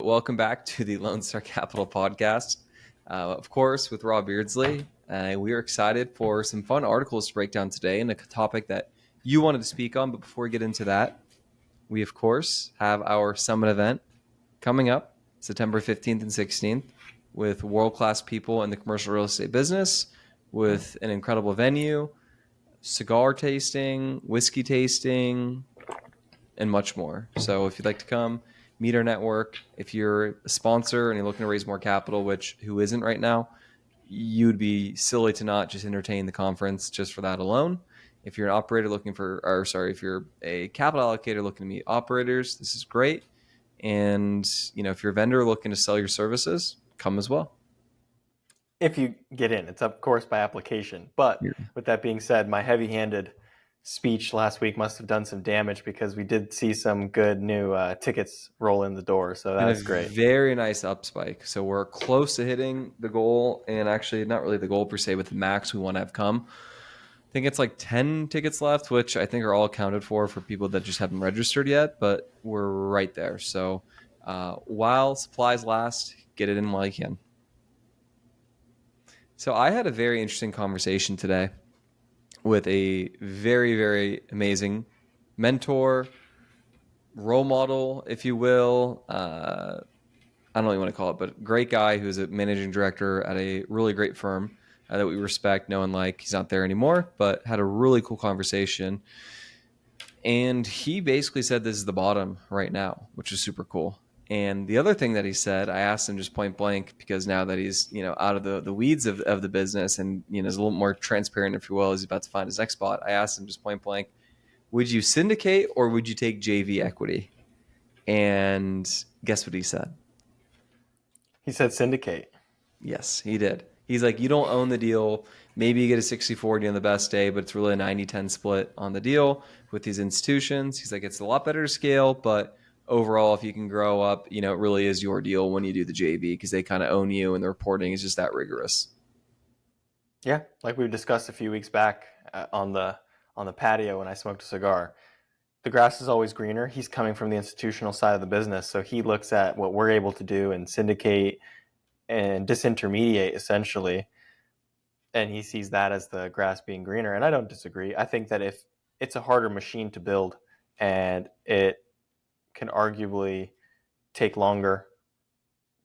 Welcome back to the Lone Star Capital podcast. Of course, with Rob Beardsley. We are excited for some fun articles to break down today and a topic that you wanted to speak on. But before we get into that, we, of course, have our summit event coming up September 15th and 16th with world-class people in the commercial real estate business, with an incredible venue, cigar tasting, whiskey tasting, and much more. So if you'd like to come, meet our network. If you're a sponsor and you're looking to raise more capital, which who isn't right now, you'd be silly to not just entertain the conference just for that alone. If you're an operator looking for, or sorry, if you're a capital allocator looking to meet operators, this is great. And if you're a vendor looking to sell your services, come as well. If you get in, it's of course by application. But with that being said, my heavy-handed speech last week must have done some damage because we did see some good new tickets roll in the door. So that's great. Very nice up spike. So we're close to hitting the goal, and actually not really the goal per se, but the max we want to have come. I think it's like 10 tickets left, which I think are all accounted for people that just haven't registered yet, but we're right there. So while supplies last, get it in while you can. So I had a very interesting conversation today with a very, very amazing mentor, role model, if you will. I don't know what you want to call it, but great guy who's a managing director at a really great firm that we respect, knowing like he's not there anymore, but had a really cool conversation. And he basically said this is the bottom right now, which is super cool. And the other thing that he said, I asked him just point blank, because now that he's out of the weeds of the business and is a little more transparent, if you will, as he's about to find his next spot, I asked him just point blank, would you syndicate or would you take JV equity? And guess what he said? He said syndicate. Yes, he did. He's like, you don't own the deal. Maybe you get a 60-40 on the best day, but it's really a 90-10 split on the deal with these institutions. He's like, it's a lot better to scale, but overall, if you can grow up, it really is your deal when you do the JV, because they kind of own you and the reporting is just that rigorous. Yeah, like we discussed a few weeks back on the patio when I smoked a cigar. The grass is always greener. He's coming from the institutional side of the business, so he looks at what we're able to do and syndicate and disintermediate essentially, and he sees that as the grass being greener. And I don't disagree. I think that if it's a harder machine to build and it can arguably take longer,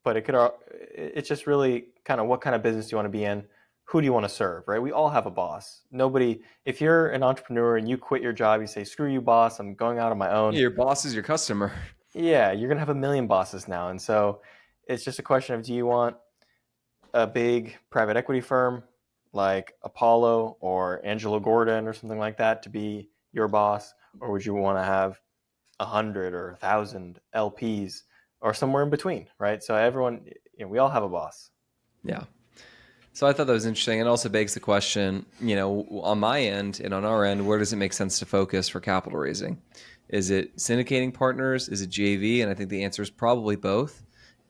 but it's just really kind of what kind of business do you want to be in? Who do you want to serve, right? We all have a boss. If you're an entrepreneur and you quit your job, you say, screw you, boss, I'm going out on my own. Yeah, your boss is your customer. Yeah, you're going to have a million bosses now. And so it's just a question of, do you want a big private equity firm like Apollo or Angelo Gordon or something like that to be your boss? Or would you want to have 100 or 1,000 LPs or somewhere in between, right? So everyone, we all have a boss. Yeah. So I thought that was interesting. It also begs the question, on my end and on our end, where does it make sense to focus for capital raising? Is it syndicating partners? Is it JV? And I think the answer is probably both,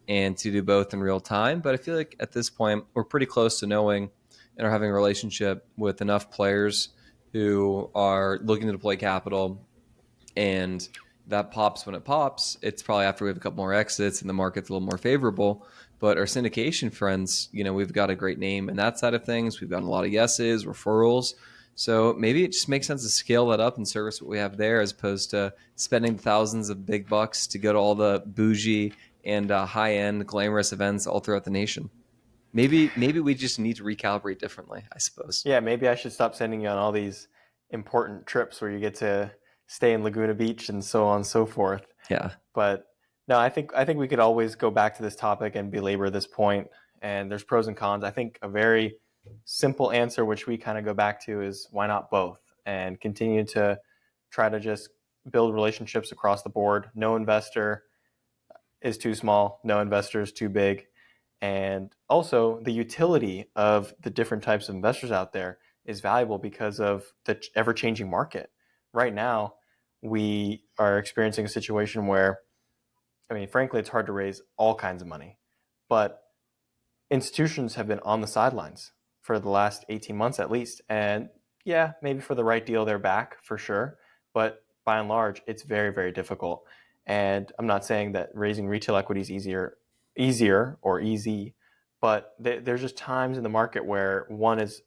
and to do both in real time. But I feel like at this point, we're pretty close to knowing and are having a relationship with enough players who are looking to deploy capital, and that pops when it pops. It's probably after we have a couple more exits and the market's a little more favorable. But our syndication friends, we've got a great name in that side of things. We've got a lot of yeses, referrals. So maybe it just makes sense to scale that up and service what we have there, as opposed to spending thousands of big bucks to go to all the bougie and high-end glamorous events all throughout the nation. Maybe we just need to recalibrate differently, I suppose. Yeah, maybe I should stop sending you on all these important trips where you get to stay in Laguna Beach and so on and so forth. Yeah. But no, I think we could always go back to this topic and belabor this point, and there's pros and cons. I think a very simple answer, which we kind of go back to, is why not both, and continue to try to just build relationships across the board. No investor is too small, no investor is too big. And also the utility of the different types of investors out there is valuable because of the ever-changing market. Right now, we are experiencing a situation where, frankly, it's hard to raise all kinds of money, but institutions have been on the sidelines for the last 18 months at least. And yeah, maybe for the right deal, they're back for sure. But by and large, it's very, very difficult. And I'm not saying that raising retail equity is easier or easy, but there's just times in the market where one is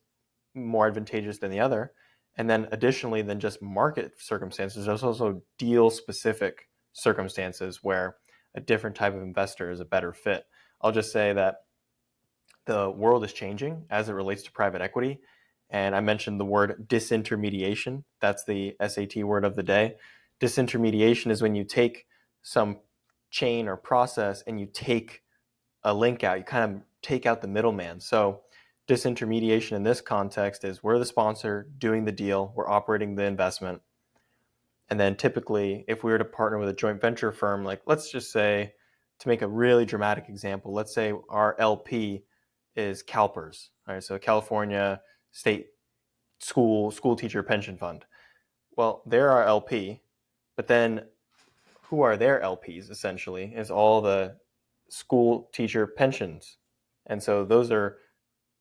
more advantageous than the other. And then additionally than just market circumstances, there's also deal specific circumstances where a different type of investor is a better fit. I'll just say that the world is changing as it relates to private equity. And I mentioned the word disintermediation. That's the SAT word of the day. Disintermediation is when you take some chain or process and you take a link out. You kind of take out the middleman. So disintermediation in this context is we're the sponsor doing the deal, we're operating the investment. And then typically, if we were to partner with a joint venture firm, like let's just say, to make a really dramatic example, let's say our LP is CalPERS, right? So California State School Teacher Pension Fund. Well, they're our LP, but then who are their LPs essentially is all the school teacher pensions. And so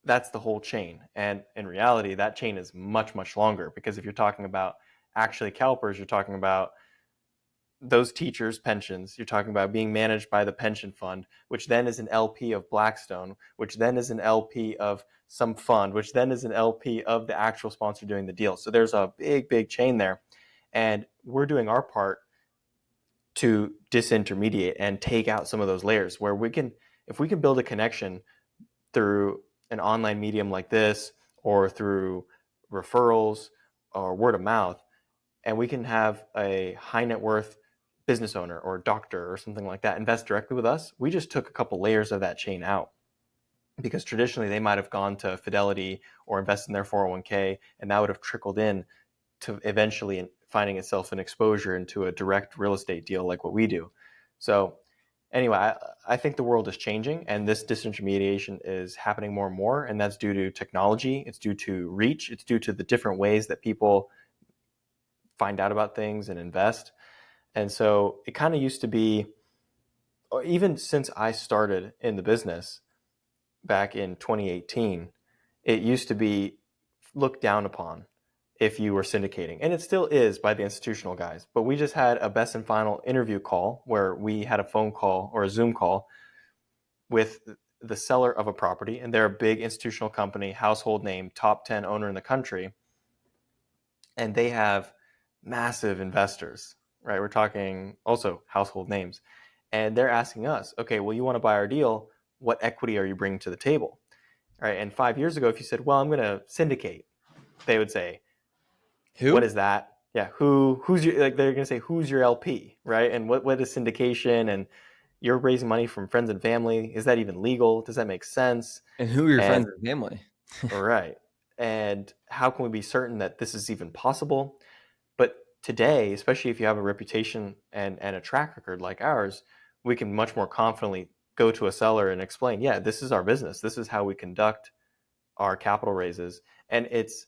that's the whole chain. And in reality, that chain is much, much longer, because if you're talking about actually CalPERS, you're talking about those teachers' pensions. You're talking about being managed by the pension fund, which then is an LP of Blackstone, which then is an LP of some fund, which then is an LP of the actual sponsor doing the deal. So there's a big, big chain there. And we're doing our part to disintermediate and take out some of those layers where if we can build a connection through an online medium like this, or through referrals or word of mouth, and we can have a high net worth business owner or doctor or something like that invest directly with us, we just took a couple layers of that chain out. Because traditionally they might have gone to Fidelity or invested in their 401k, and that would have trickled in to eventually finding itself an exposure into a direct real estate deal like what we do. So anyway, I think the world is changing, and this disintermediation is happening more and more, and that's due to technology, it's due to reach, it's due to the different ways that people find out about things and invest. And so it kind of used to be, even since I started in the business back in 2018, it used to be looked down upon if you were syndicating. And it still is by the institutional guys. But we just had a best and final interview call where we had a phone call or a Zoom call with the seller of a property. And they're a big institutional company, household name, top 10 owner in the country. And they have massive investors, right? We're talking also household names. And they're asking us, okay, well, you want to buy our deal. What equity are you bringing to the table? Right? And 5 years ago, if you said, well, I'm going to syndicate, they would say, what Who? is that? Yeah, who's your, like, they're going to say, who's your LP, right? And what is syndication? And you're raising money from friends and family. Is that even legal? Does that make sense? And who are your friends And and family? right. And how can we be certain that this is even possible? But today, especially if you have a reputation and a track record like ours, we can much more confidently go to a seller and explain, yeah, this is our business. This is how we conduct our capital raises. And it's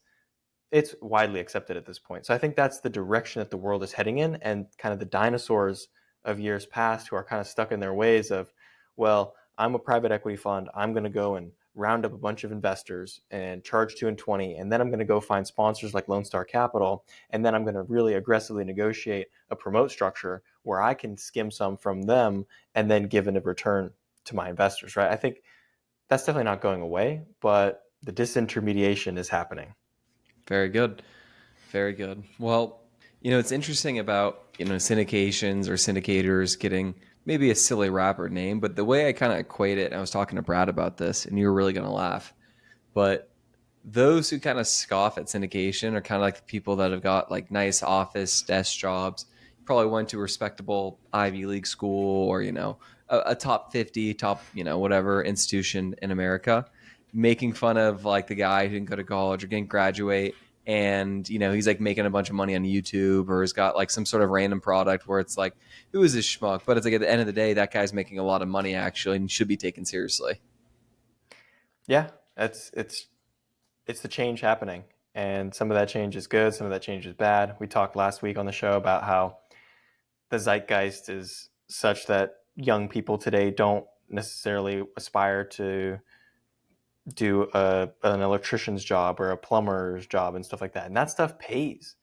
widely accepted at this point. So I think that's the direction that the world is heading in, and kind of the dinosaurs of years past who are kind of stuck in their ways of, well, I'm a private equity fund. I'm going to go and round up a bunch of investors and charge 2 and 20. And then I'm going to go find sponsors like Lone Star Capital. And then I'm going to really aggressively negotiate a promote structure where I can skim some from them and then give in a return to my investors, right? I think that's definitely not going away, but the disintermediation is happening. Very good. Very good. Well, it's interesting about, syndications or syndicators getting maybe a silly rapper name, but the way I kind of equate it, and I was talking to Brad about this, and you were really going to laugh, but those who kind of scoff at syndication are kind of like the people that have got like nice office desk jobs, probably went to a respectable Ivy League school, or, a top 50, top, whatever institution in America, making fun of like the guy who didn't go to college or didn't graduate, and he's like making a bunch of money on YouTube, or has got like some sort of random product where it's like, who is this schmuck? But it's like, at the end of the day, that guy's making a lot of money actually and should be taken seriously. Yeah, it's the change happening, and some of that change is good, some of that change is bad. We talked last week on the show about how the zeitgeist is such that young people today don't necessarily aspire to do an electrician's job or a plumber's job and stuff like that. And that stuff pays.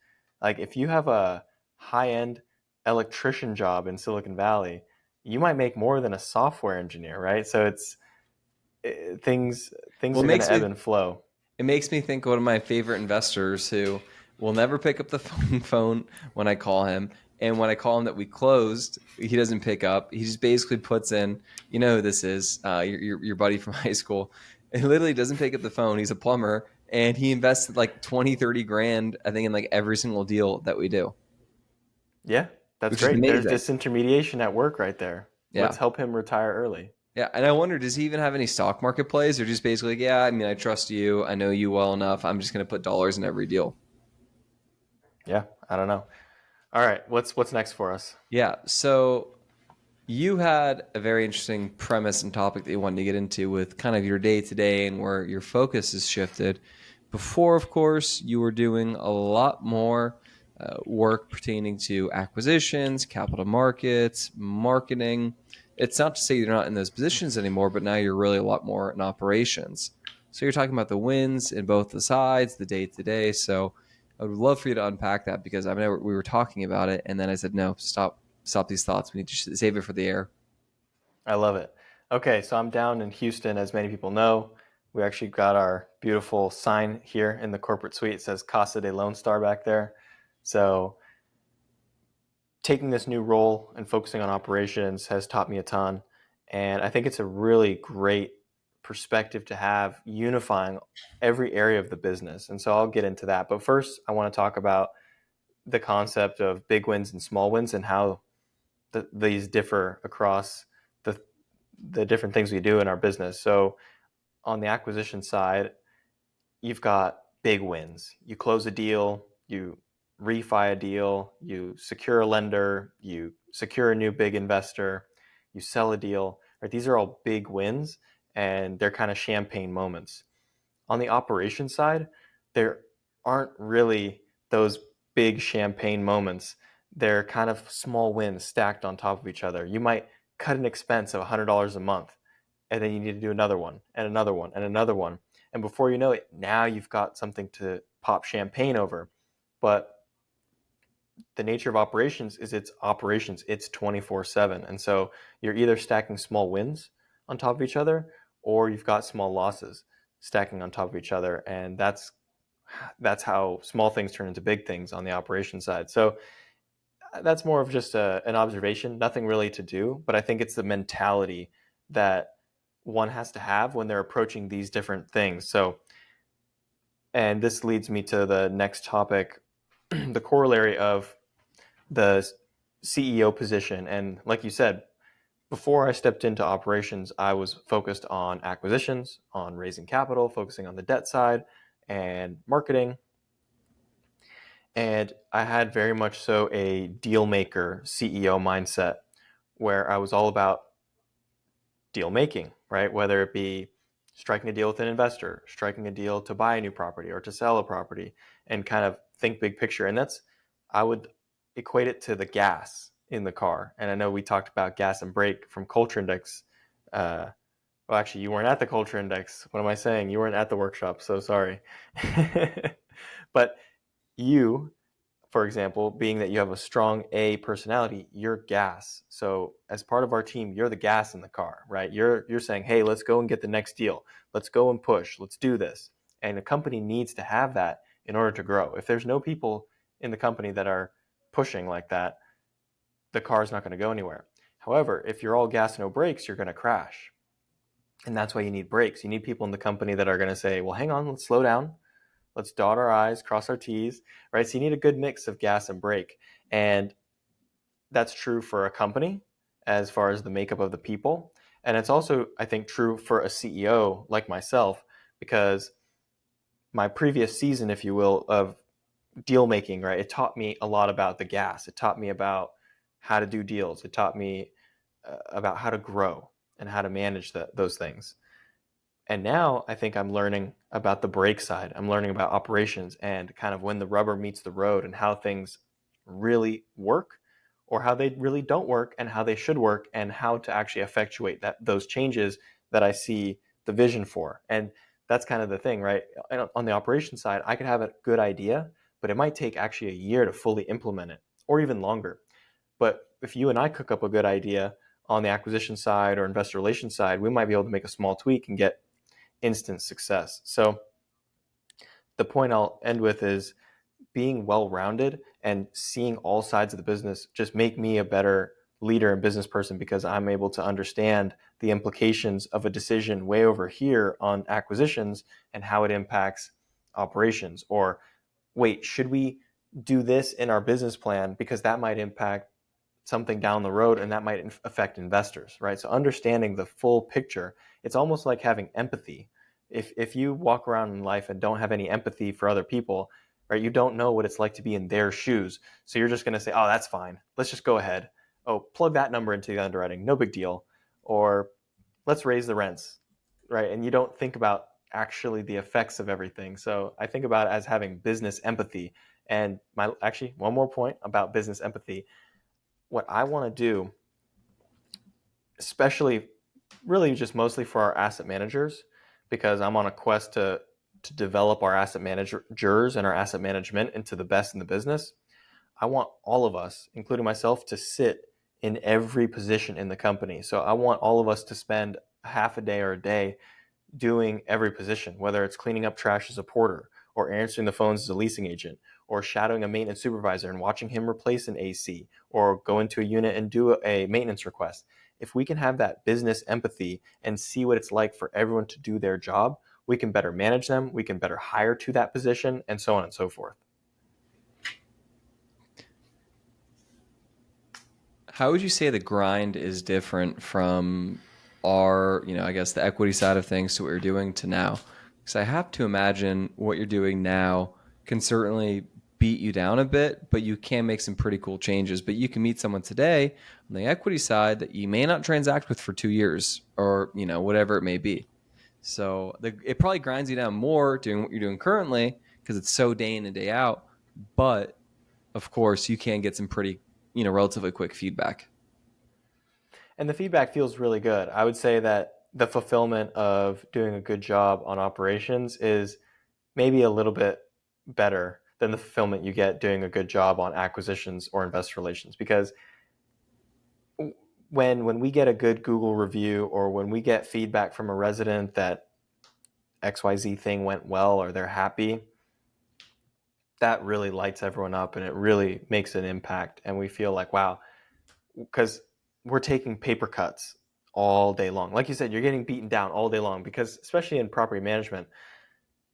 Like if you have a high end electrician job in Silicon Valley, you might make more than a software engineer, right? So it's things Well, are going to ebb and flow. it makes me think of one of my favorite investors who will never pick up the phone when I call him. And when I call him that we closed, he doesn't pick up. He just basically puts in, you know who this is, your buddy from high school. And literally doesn't pick up the phone. He's a plumber, and he invested like 20, 30 grand, I think, in like every single deal that we do, Yeah, that's which is great. There's amazing. disintermediation at work right there. Yeah. Let's help him retire early. Yeah, and I wonder, does he even have any stock market plays, or just basically, like, yeah, I mean, I trust you, I know you well enough, I'm just going to put dollars in every deal. Yeah, I don't know. All right, what's next for us? Yeah, so you had a very interesting premise and topic that you wanted to get into with kind of your day to day and where your focus has shifted. Before, of course, you were doing a lot more work pertaining to acquisitions, capital markets, marketing. It's not to say you're not in those positions anymore, but now you're really a lot more in operations. So you're talking about the wins in both the sides, the day to day. So I would love for you to unpack that because I know we were talking about it, and then I said, no, stop these thoughts. We need to save it for the air. I love it. Okay, so I'm down in Houston, as many people know. We actually got our beautiful sign here in the corporate suite. It says Casa de Lone Star back there. So taking this new role and focusing on operations has taught me a ton. And I think it's a really great perspective to have, unifying every area of the business. And so I'll get into that. But first, I want to talk about the concept of big wins and small wins and how these differ across the different things we do in our business. So on the acquisition side, you've got big wins. You close a deal, you refi a deal, you secure a lender, you secure a new big investor, you sell a deal. Right? These are all big wins, and they're kind of champagne moments. On the operations side, there aren't really those big champagne moments. They're kind of small wins stacked on top of each other. You might cut an expense of $100 a month, and then you need to do another one and another one and another one. And before you know it, now you've got something to pop champagne over. But the nature of operations is it's operations. It's 24/7. And so you're either stacking small wins on top of each other, or you've got small losses stacking on top of each other. And that's how small things turn into big things on the operation side. So that's more of just an observation, nothing really to do, but I think it's the mentality that one has to have when they're approaching these different things. So, and this leads me to the next topic, the corollary of the CEO position. And like you said, before I stepped into operations, I was focused on acquisitions, on raising capital, focusing on the debt side and marketing. And I had very much so a deal maker CEO mindset where I was all about deal making, right? Whether it be striking a deal with an investor, striking a deal to buy a new property or to sell a property, and kind of think big picture. And I would equate it to the gas in the car. And I know we talked about gas and brake from Culture Index. Well, actually, you weren't at the Culture Index. What am I saying? You weren't at the workshop, so sorry. But you, for example, being that you have a strong A personality, you're gas. So as part of our team, you're the gas in the car, right? You're saying, hey, let's go and get the next deal. Let's go and push. Let's do this. And a company needs to have that in order to grow. If there's no people in the company that are pushing like that, the car is not going to go anywhere. However, if you're all gas, no brakes, you're going to crash. And that's why you need brakes. You need people in the company that are going to say, well, hang on, let's slow down. Let's dot our I's, cross our T's, right? So you need a good mix of gas and brake. And that's true for a company as far as the makeup of the people. And it's also, I think, true for a CEO like myself, because my previous season, if you will, of deal making, right, it taught me a lot about the gas. It taught me about how to do deals. It taught me about how to grow and how to manage those things. And now I think I'm learning about the brake side. I'm learning about operations and kind of when the rubber meets the road and how things really work or how they really don't work and how they should work and how to actually effectuate those changes that I see the vision for. And that's kind of the thing, right? And on the operations side, I could have a good idea, but it might take actually a year to fully implement it or even longer. But if you and I cook up a good idea on the acquisition side or investor relations side, we might be able to make a small tweak and get instant success. So the point I'll end with is being well-rounded and seeing all sides of the business just make me a better leader and business person, because I'm able to understand the implications of a decision way over here on acquisitions and how it impacts operations. Or wait, should we do this in our business plan because that might impact something down the road and that might affect investors, right? So understanding the full picture, it's almost like having empathy. If you walk around in life and don't have any empathy for other people, right, you don't know what it's like to be in their shoes. So you're just going to say, oh, that's fine. Let's just go ahead. Oh, plug that number into the underwriting. No big deal. Or let's raise the rents, right? And you don't think about actually the effects of everything. So I think about it as having business empathy. And actually, one more point about business empathy. What I want to do, especially really just mostly for our asset managers, because I'm on a quest to develop our asset managers and our asset management into the best in the business. I want all of us, including myself, to sit in every position in the company. So I want all of us to spend half a day or a day doing every position, whether it's cleaning up trash as a porter, or answering the phones as a leasing agent, or shadowing a maintenance supervisor and watching him replace an AC, or go into a unit and do a maintenance request. If we can have that business empathy and see what it's like for everyone to do their job, we can better manage them, we can better hire to that position, and so on and so forth. How would you say the grind is different from our, I guess the equity side of things to what you're doing to now? Because I have to imagine what you're doing now can certainly beat you down a bit, but you can make some pretty cool changes. But you can meet someone today on the equity side that you may not transact with for 2 years or, whatever it may be. So it probably grinds you down more doing what you're doing currently because it's so day in and day out. But of course, you can get some pretty, relatively quick feedback. And the feedback feels really good. I would say that the fulfillment of doing a good job on operations is maybe a little bit better than the fulfillment you get doing a good job on acquisitions or investor relations. Because when we get a good Google review, or when we get feedback from a resident that XYZ thing went well or they're happy, that really lights everyone up and it really makes an impact. And we feel like, wow, because we're taking paper cuts all day long. Like you said, you're getting beaten down all day long, because especially in property management,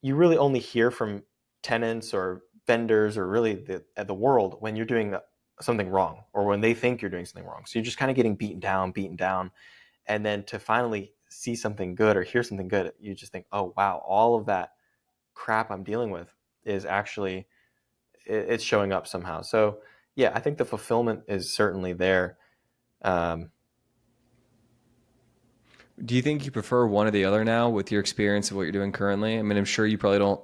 you really only hear from tenants or vendors or really the world when you're doing something wrong, or when they think you're doing something wrong. So you're just kind of getting beaten down. And then to finally see something good or hear something good, you just think, oh, wow, all of that crap I'm dealing with is actually, it's showing up somehow. So yeah, I think the fulfillment is certainly there. Do you think you prefer one or the other now with your experience of what you're doing currently? I mean, I'm sure you probably don't,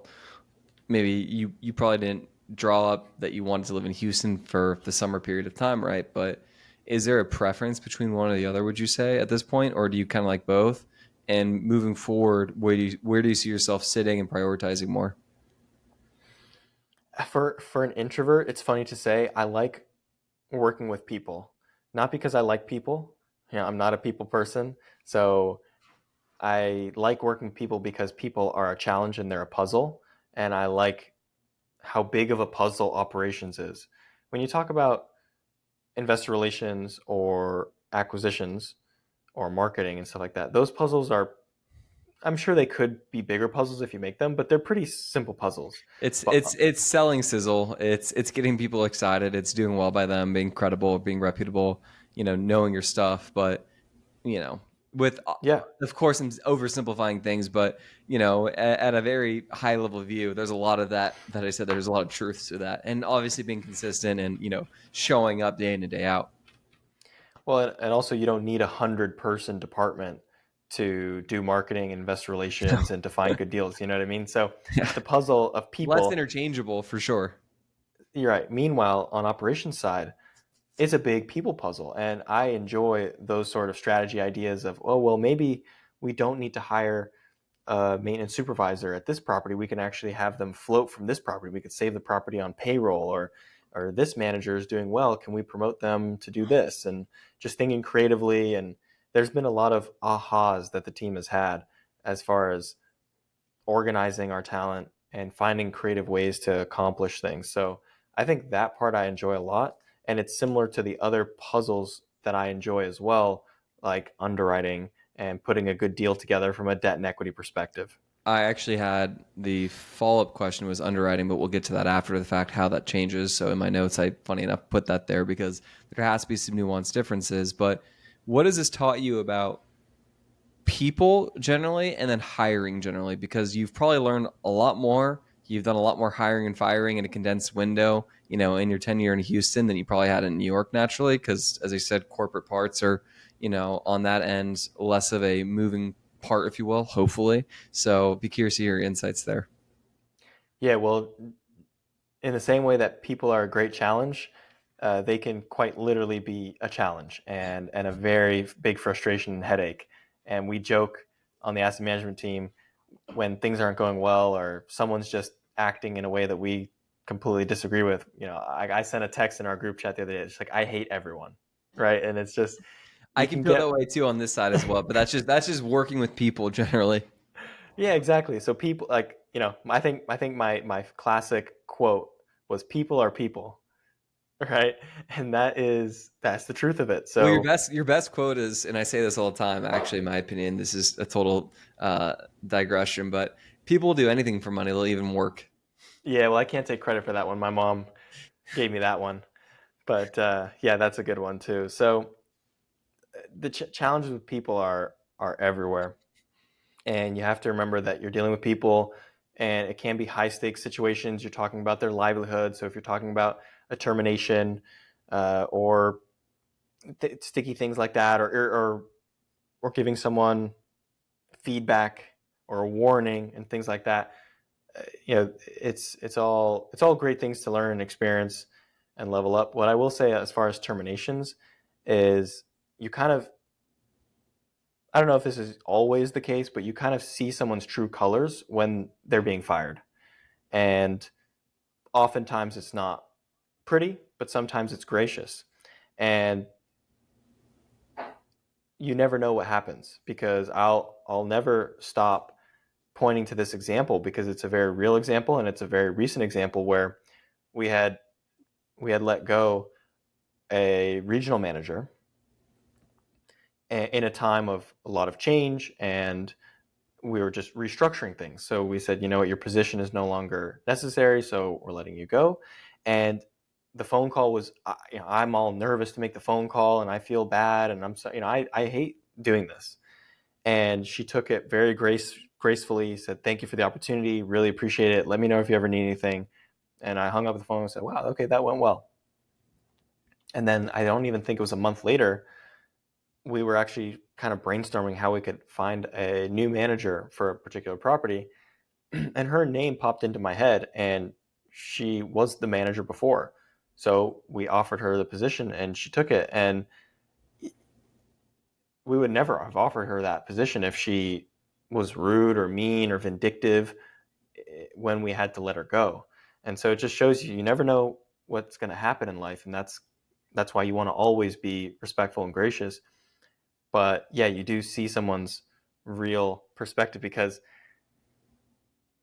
maybe you probably didn't draw up that you wanted to live in Houston for the summer period of time, right? But is there a preference between one or the other, would you say, at this point? Or do you kind of like both? And moving forward, where do you see yourself sitting and prioritizing more? For an introvert, it's funny to say, I like working with people, not because I like people. I'm not a people person. So I like working with people because people are a challenge and they're a puzzle. And I like how big of a puzzle operations is. When you talk about investor relations or acquisitions or marketing and stuff like that, those puzzles are, I'm sure they could be bigger puzzles if you make them, but they're pretty simple puzzles. It's But it's it's selling sizzle. It's getting people excited. It's doing well by them, being credible, being reputable, knowing your stuff. But with yeah, of course I'm oversimplifying things, but at a very high level view, there's a lot of that I said. There's a lot of truth to that, and obviously being consistent and showing up day in and day out. well, and also you don't need 100-person department to do marketing and investor relations and to find good deals. You know what I mean? So Yeah, the puzzle of less people, interchangeable for sure. you're right. Meanwhile, on operations side, it's a big people puzzle. And I enjoy those sort of strategy ideas of, oh, well, maybe we don't need to hire a maintenance supervisor at this property. We can actually have them float from this property. We could save the property on payroll, or or this manager is doing well, can we promote them to do this? And just thinking creatively. And there's been a lot of ahas that the team has had as far as organizing our talent and finding creative ways to accomplish things. So I think that part I enjoy a lot. And it's similar to the other puzzles that I enjoy as well, like underwriting and putting a good deal together from a debt and equity perspective. I actually had the follow-up question was underwriting, but we'll get to that after the fact, how that changes. So in my notes, I, funny enough, put that there because there has to be some nuanced differences. But what has this taught you about people generally and then hiring generally? Because you've probably learned a lot more. You've done a lot more hiring and firing in a condensed window, in your tenure in Houston than you probably had in New York naturally. Because as I said, corporate parts are, on that end, less of a moving part, if you will, hopefully. So be curious to hear your insights there. Yeah, well, in the same way that people are a great challenge, they can quite literally be a challenge and a very big frustration and headache. And we joke on the asset management team when things aren't going well or someone's just acting in a way that we completely disagree with. I sent a text in our group chat the other day. It's like, I hate everyone, right? And it's just I you can can feel get that way too on this side as well, but that's just working with people generally. yeah, exactly. So people like I think my classic quote was "People are people," right? And that's the truth of it. Well, your So best quote is, and I say this all the time. Actually, in my opinion, this is a total digression, but people will do anything for money. They'll even work. yeah, well, I can't take credit for that one. My mom gave me that one, but yeah, that's a good one too. So the challenges with people are everywhere, and you have to remember that you're dealing with people, and it can be high stakes situations. You're talking about their livelihood. So if you're talking about a termination or sticky things like that, or giving someone feedback or a warning and things like that, it's all great things to learn and experience and level up. What I will say as far as terminations is you kind of, I don't know if this is always the case, but you kind of see someone's true colors when they're being fired. And oftentimes it's not pretty, but sometimes it's gracious. And you never know what happens, because I'll never stop pointing to this example because it's a very real example and it's a very recent example where we had we had let go a regional manager in a time of a lot of change, and we were just restructuring things. So we said, you know what, your position is no longer necessary, so we're letting you go. And the phone call was, I'm all nervous to make the phone call, and I feel bad, and I'm so, I hate doing this. And she took it very gracefully, said, thank you for the opportunity, really appreciate it. Let me know if you ever need anything. And I hung up the phone and said, wow, okay, that went well. And then I don't even think it was a month later, we were actually kind of brainstorming how we could find a new manager for a particular property. And her name popped into my head, and she was the manager before. So we offered her the position and she took it. And we would never have offered her that position if she was rude or mean or vindictive when we had to let her go. And so it just shows you never know what's going to happen in life, and that's why you want to always be respectful and gracious. But yeah, you do see someone's real perspective, because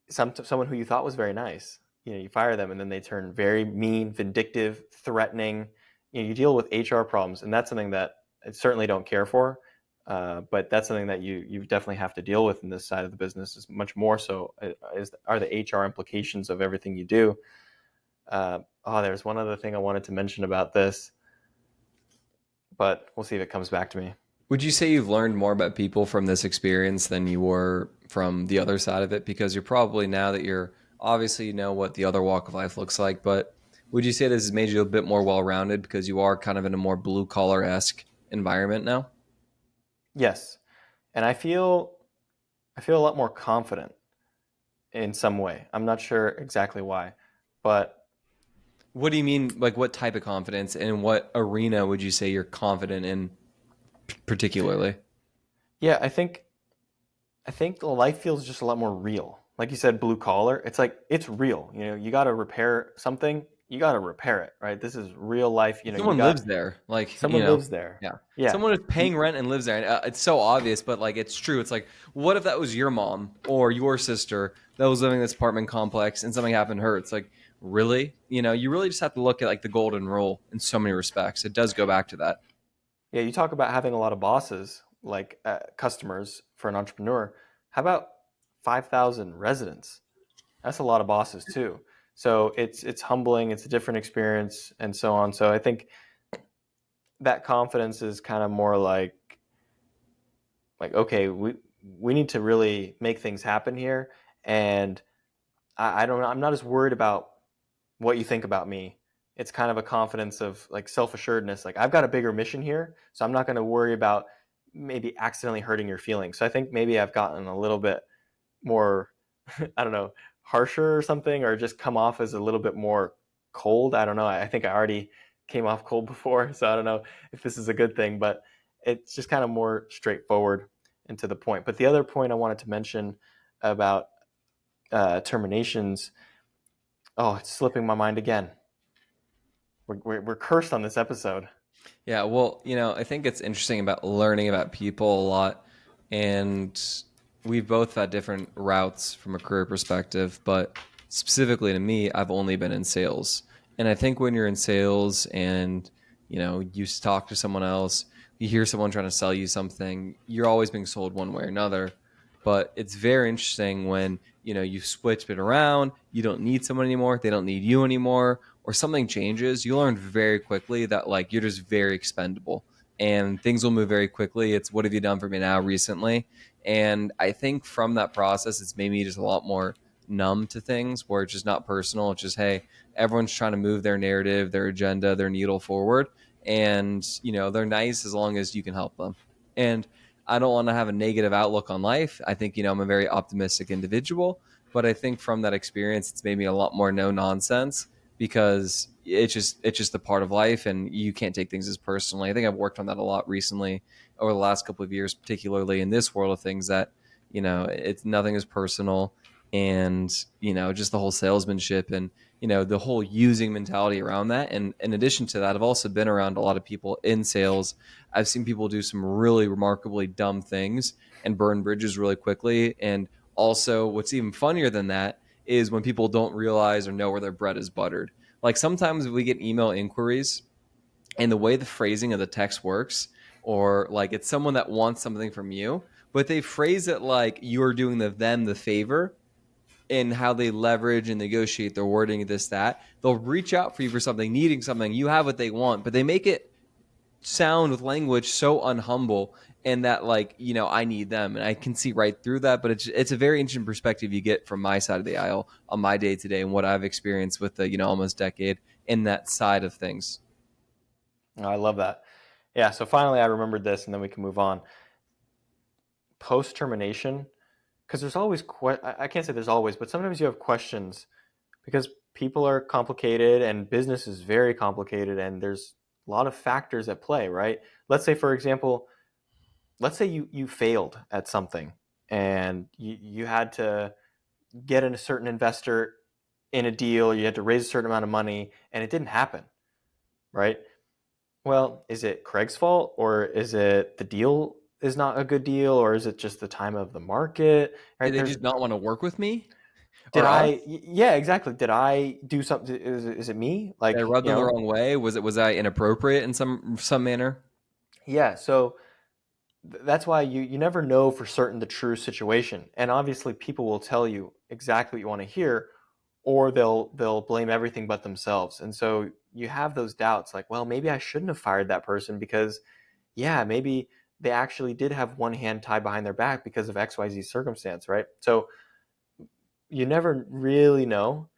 someone who you thought was very nice, you fire them and then they turn very mean, vindictive, threatening. You deal with HR problems, and that's something that I certainly don't care for. But that's something that you definitely have to deal with in this side of the business. Is much more so are the HR implications of everything you do. There's one other thing I wanted to mention about this, but we'll see if it comes back to me. Would you say you've learned more about people from this experience than you were from the other side of it? Because you're probably, now that you're obviously, you know what the other walk of life looks like, but would you say this has made you a bit more well-rounded because you are kind of in a more blue collar-esque environment now? Yes, and I feel a lot more confident in some way. I'm not sure exactly why, but What do you mean? Like, what type of confidence, and in what arena would you say you're confident in particularly? yeah, I think life feels just a lot more real. Like you said, blue collar. It's like it's real. You got to repair something. you got to repair it, right? This is real life. You Someone got lives there, like, someone lives there. yeah. Yeah. Someone is You, paying rent and lives there, and it's so obvious, but like it's true. It's like, what if that was your mom or your sister that was living in this apartment complex and something happened to her? It's like, really, you really just have to look at like the golden rule in so many respects. It does go back to that. yeah, you talk about having a lot of bosses, like customers for an entrepreneur. How about 5,000 residents? That's a lot of bosses too. So it's humbling. It's a different experience, and so on. So I think that confidence is kind of more like okay, we need to really make things happen here, and I don't know. I'm not as worried about what you think about me. It's kind of a confidence of like self-assuredness. Like I've got a bigger mission here, so I'm not going to worry about maybe accidentally hurting your feelings. So I think maybe I've gotten a little bit more, I don't know, harsher or something, or just come off as a little bit more cold. I don't know. I think I already came off cold before, so I don't know if this is a good thing, but it's just kind of more straightforward and to the point. But the other point I wanted to mention about terminations, oh, it's slipping my mind again. We're cursed on this episode. Yeah, well, I think it's interesting about learning about people a lot. And we've both had different routes from a career perspective, but specifically to me, I've only been in sales. And I think when you're in sales and, you talk to someone else, you hear someone trying to sell you something, you're always being sold one way or another. But it's very interesting when, you switch it around, you don't need someone anymore, they don't need you anymore, or something changes, you learn very quickly that like you're just very expendable and things will move very quickly. It's what have you done for me now recently? And I think from that process, it's made me just a lot more numb to things where it's just not personal. It's just, hey, everyone's trying to move their narrative, their agenda, their needle forward. And, they're nice as long as you can help them. And I don't want to have a negative outlook on life. I think, I'm a very optimistic individual, but I think from that experience, it's made me a lot more no nonsense because it's just a part of life and you can't take things as personally. I think I've worked on that a lot recently over the last couple of years, particularly in this world of things that, it's nothing is personal and, just the whole salesmanship and, the whole using mentality around that. And in addition to that, I've also been around a lot of people in sales. I've seen people do some really remarkably dumb things and burn bridges really quickly. And also what's even funnier than that is when people don't realize or know where their bread is buttered. Like sometimes we get email inquiries and the way the phrasing of the text works, or like it's someone that wants something from you, but they phrase it like you're doing them the favor in how they leverage and negotiate their wording, this, that. They'll reach out for you for something, needing something. You have what they want, but they make it sound with language so unhumble and that like I need them and I can see right through that. But it's a very interesting perspective you get from my side of the aisle on my day to day and what I've experienced with the almost decade in that side of things. Oh, I love that. Yeah. So finally, I remembered this, and then we can move on. Post termination, because there's always I can't say there's always, but sometimes you have questions because people are complicated and business is very complicated, and there's a lot of factors at play, right? Let's say, for example, let's say you failed at something and you had to get in a certain investor in a deal, you had to raise a certain amount of money, and it didn't happen, right? Well, is it Craig's fault, or is it the deal is not a good deal, or is it just the time of the market? Did Right? they There's just not want to work with me did or us? yeah, exactly. Did I do something? Is it me? Did I Like, rub them the wrong way? Was I inappropriate in some manner? yeah. So that's why you never know for certain the true situation, and obviously people will tell you exactly what you want to hear, or they'll blame everything but themselves, and so you have those doubts, like, well, maybe I shouldn't have fired that person because yeah, maybe they actually did have one hand tied behind their back because of XYZ circumstance, right? So you never really know,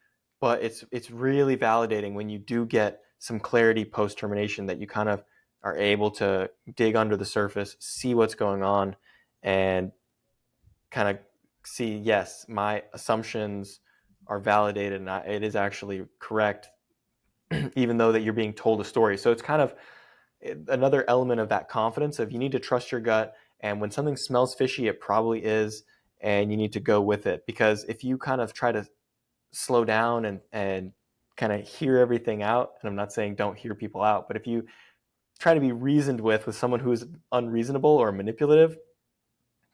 but it's really validating when you do get some clarity post termination that you kind of are able to dig under the surface, see what's going on, and kind of see, yes, my assumptions are validated and it is actually correct, even though that you're being told a story. So it's kind of another element of that confidence of you need to trust your gut, and when something smells fishy, it probably is, and you need to go with it, because if you kind of try to slow down and kind of hear everything out, and I'm not saying don't hear people out, but if you try to be reasoned with someone who is unreasonable or manipulative,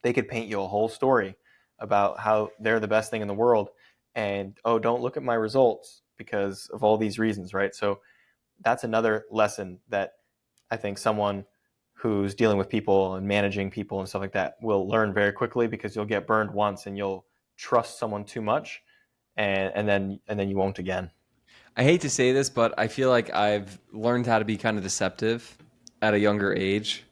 they could paint you a whole story about how they're the best thing in the world, and oh, don't look at my results because of all these reasons, right? So that's another lesson that I think someone who's dealing with people and managing people and stuff like that will learn very quickly, because you'll get burned once and you'll trust someone too much, and then you won't again. I hate to say this, but I feel like I've learned how to be kind of deceptive at a younger age,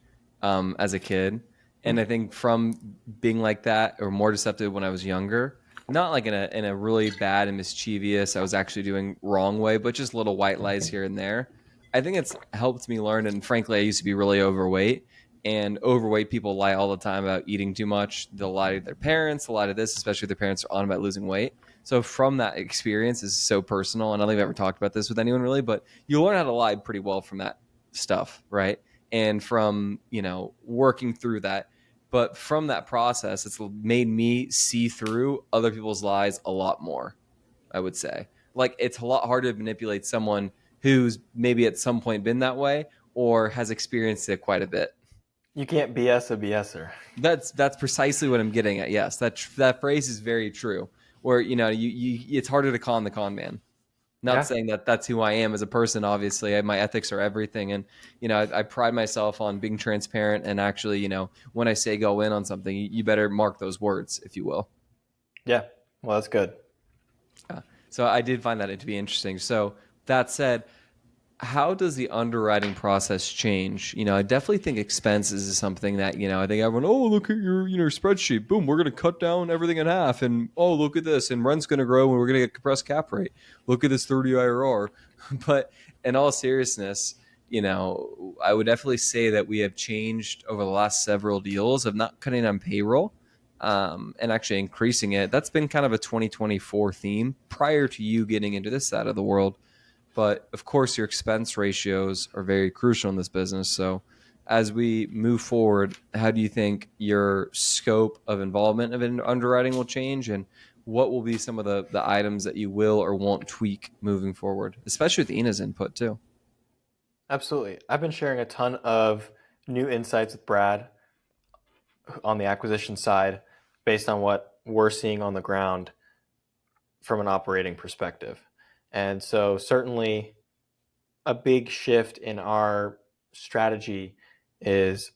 as a kid. And I think from being like that or more deceptive when I was younger, not like in a really bad and mischievous, I was actually doing wrong way, but just little white lies here and there. I think it's helped me learn. And frankly, I used to be really overweight, and overweight people lie all the time about eating too much. They'll lie to their parents, a lot of this, especially if their parents are on about losing weight. So from that experience is so personal, and I don't think I've ever talked about this with anyone really, but you learn how to lie pretty well from that stuff, right? And from, working through that. But from that process, it's made me see through other people's lies a lot more, I would say. Like, it's a lot harder to manipulate someone who's maybe at some point been that way or has experienced it quite a bit. You can't BS a BSer. That's precisely what I'm getting at. Yes, that phrase is very true. Where it's harder to con the con man. Not Yeah, saying that that's who I am as a person. Obviously, my ethics are everything, and I pride myself on being transparent. And actually, when I say go in on something, you better mark those words, if you will. yeah. Well, that's good. So I did find that to be interesting. So that said, how does the underwriting process change? I definitely think expenses is something that, I think everyone, oh, look at your spreadsheet. Boom, we're going to cut down everything in half. And, oh, look at this. And rent's going to grow and we're going to get compressed cap rate. Look at this 30 IRR. But in all seriousness, I would definitely say that we have changed over the last several deals of not cutting on payroll, and actually increasing it. That's been kind of a 2024 theme prior to you getting into this side of the world. But of course, your expense ratios are very crucial in this business. So, as we move forward, how do you think your scope of involvement of underwriting will change, and what will be some of the items that you will or won't tweak moving forward, especially with Ina's input too? Absolutely. I've been sharing a ton of new insights with Brad on the acquisition side based on what we're seeing on the ground from an operating perspective. And so certainly a big shift in our strategy is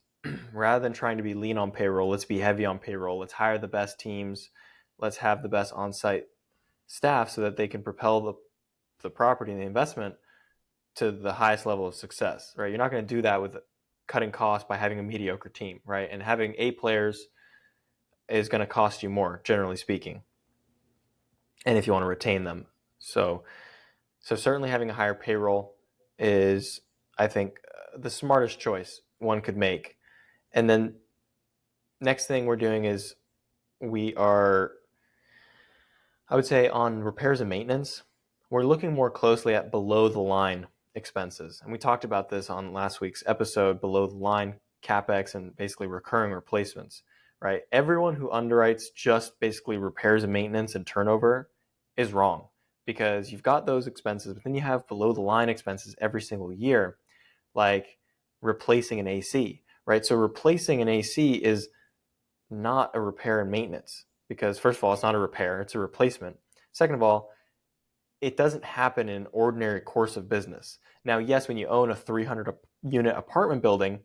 rather than trying to be lean on payroll, let's be heavy on payroll. Let's hire the best teams. Let's have the best on-site staff so that they can propel the property and the investment to the highest level of success, right? You're not going to do that with cutting costs by having a mediocre team, right? And having A players is going to cost you more, generally speaking, and if you want to retain them. So certainly having a higher payroll is, I think, the smartest choice one could make. And then next thing we're doing is we are, I would say, on repairs and maintenance, we're looking more closely at below the line expenses. And we talked about this on last week's episode, below the line CapEx and basically recurring replacements, right? Everyone who underwrites just basically repairs and maintenance and turnover is wrong, because you've got those expenses, but then you have below the line expenses every single year, like replacing an AC, right? So replacing an AC is not a repair and maintenance, because first of all, it's not a repair, it's a replacement. Second of all, it doesn't happen in an ordinary course of business. Now, yes, when you own a 300 unit apartment building,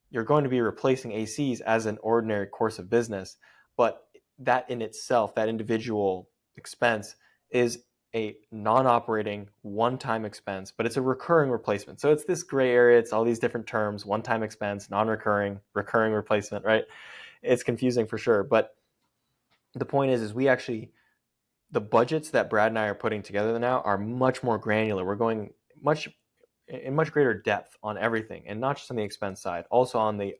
you're going to be replacing ACs as an ordinary course of business, but that in itself, that individual expense is a non-operating one-time expense, but it's a recurring replacement. So it's this gray area, it's all these different terms: one-time expense, non-recurring, recurring replacement, right? It's confusing for sure, but the point is we actually, the budgets that Brad and I are putting together now are much more granular. We're going in much greater depth on everything, and not just on the expense side, also on the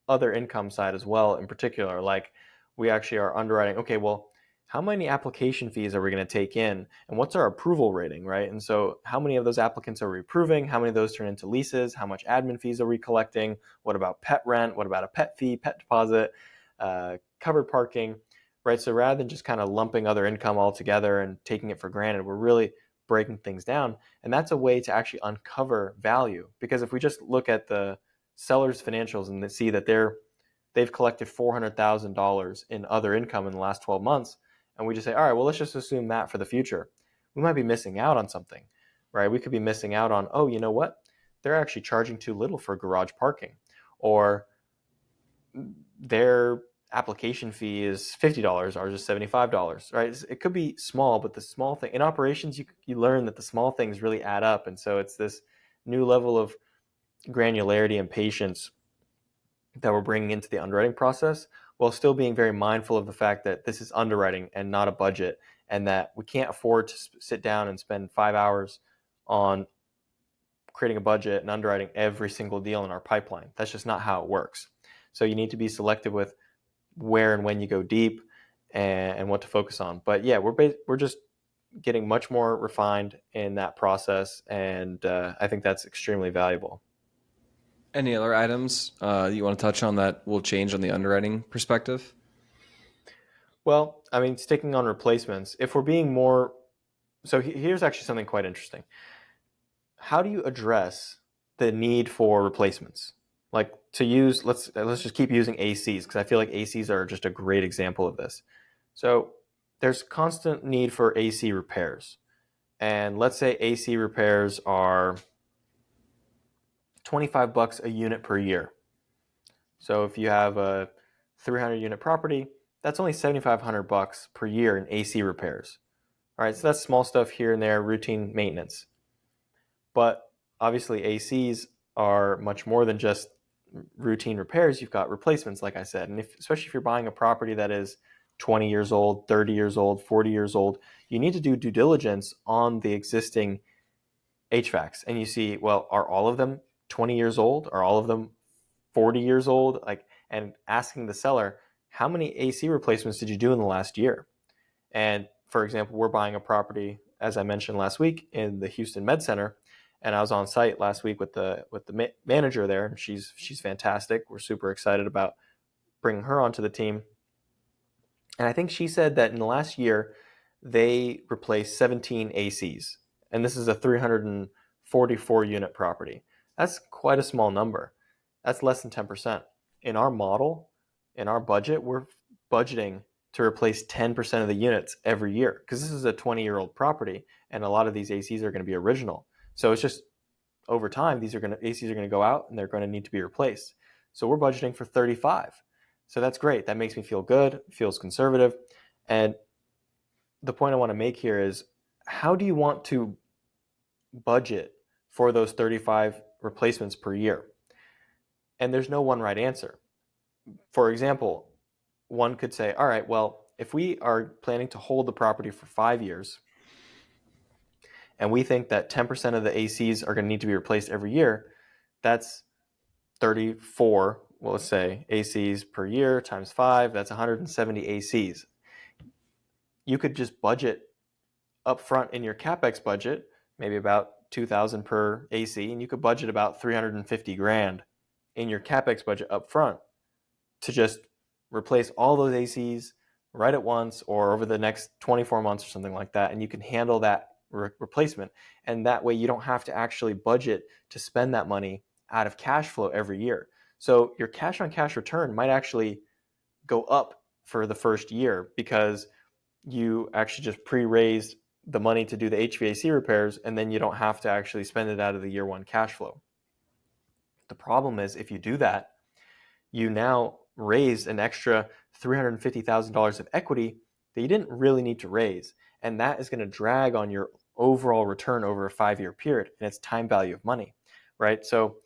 other income side as well. In particular, like, we actually are underwriting, okay, well, how many application fees are we going to take in, and what's our approval rating, right? And so how many of those applicants are we approving? How many of those turn into leases? How much admin fees are we collecting? What about pet rent? What about a pet fee, pet deposit, covered parking, right? So rather than just kind of lumping other income all together and taking it for granted, we're really breaking things down. And that's a way to actually uncover value. Because if we just look at the seller's financials and they see that they've collected $400,000 in other income in the last 12 months, and we just say, all right, well, let's just assume that for the future, we might be missing out on something, right? We could be missing out on, oh, you know what? They're actually charging too little for garage parking, or their application fee is $50, ours is $75, right? It could be small, but the small thing in operations, you learn that the small things really add up. And so it's this new level of granularity and patience that we're bringing into the underwriting process, while still being very mindful of the fact that this is underwriting and not a budget, and that we can't afford to sit down and spend 5 hours on creating a budget and underwriting every single deal in our pipeline. That's just not how it works. So you need to be selective with where and when you go deep, and what to focus on. But yeah, we're just getting much more refined in that process, and I think that's extremely valuable. Any other items you want to touch on that will change on the underwriting perspective? Well, I mean, sticking on replacements, if we're being more, so here's actually something quite interesting. How do you address the need for replacements? Like, to use, let's just keep using ACs, because I feel like ACs are just a great example of this. So there's constant need for AC repairs. And let's say AC repairs are $25 a unit per year. So if you have a 300 unit property, that's only $7,500 per year in AC repairs. All right, so that's small stuff here and there, routine maintenance. But obviously ACs are much more than just routine repairs. You've got replacements, like I said. And especially if you're buying a property that is 20 years old, 30 years old, 40 years old, you need to do due diligence on the existing HVACs. And you see, well, are all of them 20 years old? Are all of them 40 years old? And asking the seller, how many AC replacements did you do in the last year? And for example, we're buying a property, as I mentioned last week, in the Houston Med Center. And I was on site last week with the manager there, and she's fantastic. We're super excited about bringing her onto the team. And I think she said that in the last year, they replaced 17 ACs. And this is a 344 unit property. That's quite a small number. That's less than 10%. In our model, in our budget, we're budgeting to replace 10% of the units every year, because this is a 20-year-old property, and a lot of these ACs are going to be original. So it's just over time, ACs are going to go out and they're going to need to be replaced. So we're budgeting for 35. So that's great. That makes me feel good, feels conservative. And the point I want to make here is, how do you want to budget for those 35 replacements per year? And there's no one right answer. For example, one could say, all right, well, if we are planning to hold the property for 5 years, and we think that 10% of the ACs are going to need to be replaced every year, that's 34, well, let's say, ACs per year times 5, that's 170 ACs. You could just budget upfront in your CapEx budget, maybe about $2,000 per AC, and you could budget about $350,000 in your CapEx budget upfront to just replace all those ACs right at once, or over the next 24 months or something like that, and you can handle that replacement. And that way you don't have to actually budget to spend that money out of cash flow every year. So your cash on cash return might actually go up for the first year, because you actually just pre-raised the money to do the HVAC repairs, and then you don't have to actually spend it out of the year one cash flow. The problem is, if you do that, you now raised an extra $350,000 of equity that you didn't really need to raise. And that is going to drag on your overall return over a 5-year period, and it's time value of money, right? So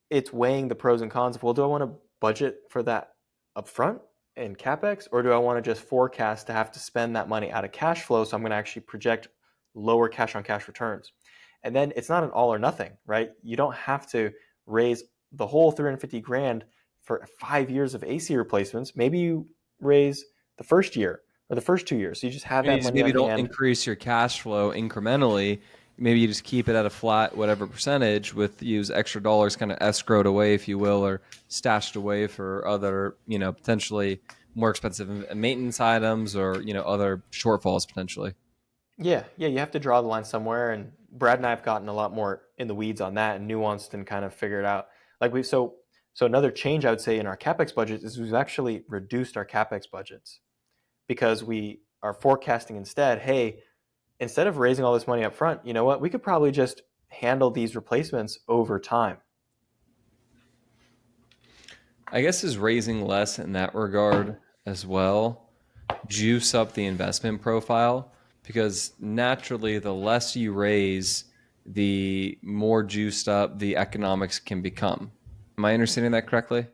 it's weighing the pros and cons of, well, do I want to budget for that upfront in CapEx, or do I want to just forecast to have to spend that money out of cash flow, so I'm going to actually project lower cash on cash returns? And then it's not an all or nothing, right? You don't have to raise the whole $350,000 for 5 years of AC replacements. Maybe you raise the first year or the first 2 years. So you just have that money Maybe on don't hand. increase your cash flow incrementally. Maybe you just keep it at a flat whatever percentage, with use extra dollars kind of escrowed away, if you will, or stashed away for other, potentially more expensive maintenance items, or, other shortfalls potentially. Yeah, you have to draw the line somewhere, and Brad and I have gotten a lot more in the weeds on that and nuanced and kind of figured out. Like we so another change I would say in our capex budget is we've actually reduced our capex budgets because we are forecasting instead. Hey, instead of raising all this money up front, you know what? We could probably just handle these replacements over time. I guess is raising less in that regard as well juice up the investment profile because naturally the less you raise, the more juiced up the economics can become. Am I understanding that correctly?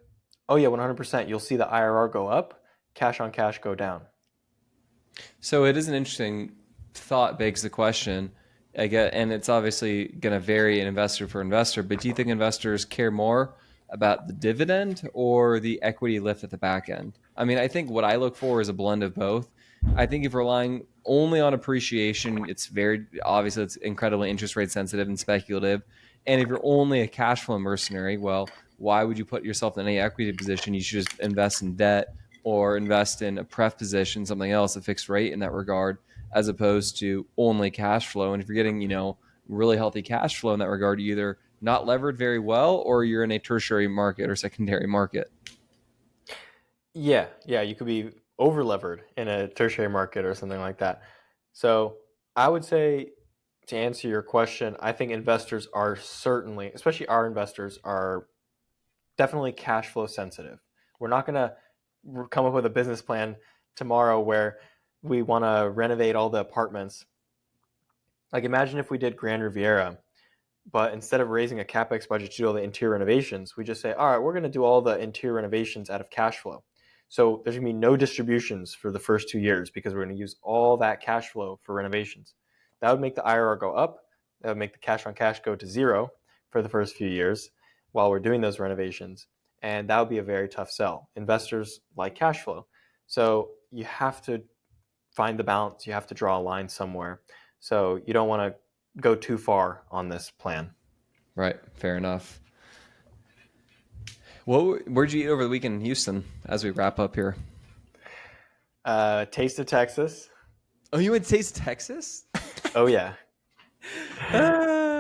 Oh yeah, 100%. You'll see the IRR go up, cash on cash go down. So it is an interesting thought, begs the question. I get, and it's obviously going to vary in investor for investor, but do you think investors care more about the dividend or the equity lift at the back end? I mean, I think what I look for is a blend of both. I think if relying only on appreciation, it's very obviously it's incredibly interest rate sensitive and speculative. And if you're only a cash flow mercenary, well, why would you put yourself in any equity position? You should just invest in debt or invest in a pref position, something else, a fixed rate in that regard, as opposed to only cash flow. And if you're getting, really healthy cash flow in that regard, you either not levered very well or you're in a tertiary market or secondary market. Yeah, you could be over levered in a tertiary market or something like that. So I would say to answer your question, I think investors are certainly, especially our investors, are definitely cash flow sensitive. We're not going to come up with a business plan tomorrow where we want to renovate all the apartments. Like imagine if we did Grand Riviera, but instead of raising a capex budget to do all the interior renovations, we just say, all right, we're going to do all the interior renovations out of cash flow. So there's going to be no distributions for the first 2 years because we're going to use all that cash flow for renovations. That would make the IRR go up. That would make the cash on cash go to zero for the first few years while we're doing those renovations. And that would be a very tough sell. Investors like cash flow. So you have to find the balance. You have to draw a line somewhere. So you don't want to go too far on this plan. Right. Fair enough. Where'd you eat over the weekend in Houston as we wrap up here? Taste of Texas. Oh, you went to Taste Texas? Oh yeah.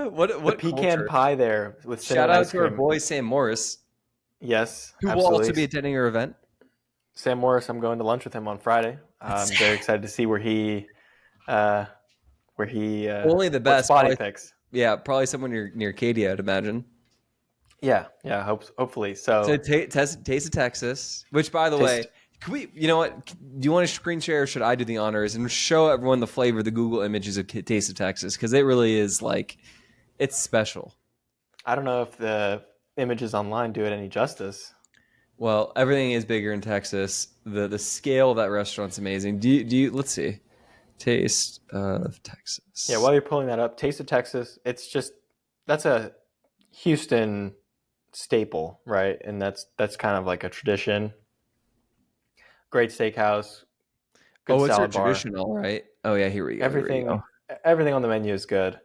What The pecan culture? pie there with Shout cinnamon out ice to our cream. boy Sam Morris, Yes, who will also be absolutely. attending your event. Sam Morris, I'm going to lunch with him on Friday. I'm very excited to see uh, Only the what best, spot he probably. picks. Yeah, probably someone near Katie, I'd imagine. Yeah, hopefully. So So Taste of Texas, which by the way, taste. can we? You know what? Do you want to screen share or should I do the honors and show everyone the flavor, the Google images of Taste of Texas because it really is like it's special. I don't know if the images online do it any justice. Well, everything is bigger in Texas. The scale of that restaurant's amazing. Do you let's see. Taste of Yeah, Texas. while you're pulling that up, Taste of Texas. It's just that's a Houston staple, right? And that's kind of like a tradition. Great steakhouse, good Oh, it's our salad bar. traditional, right? Oh yeah, here we go. Here we go. Everything everything on the menu is good.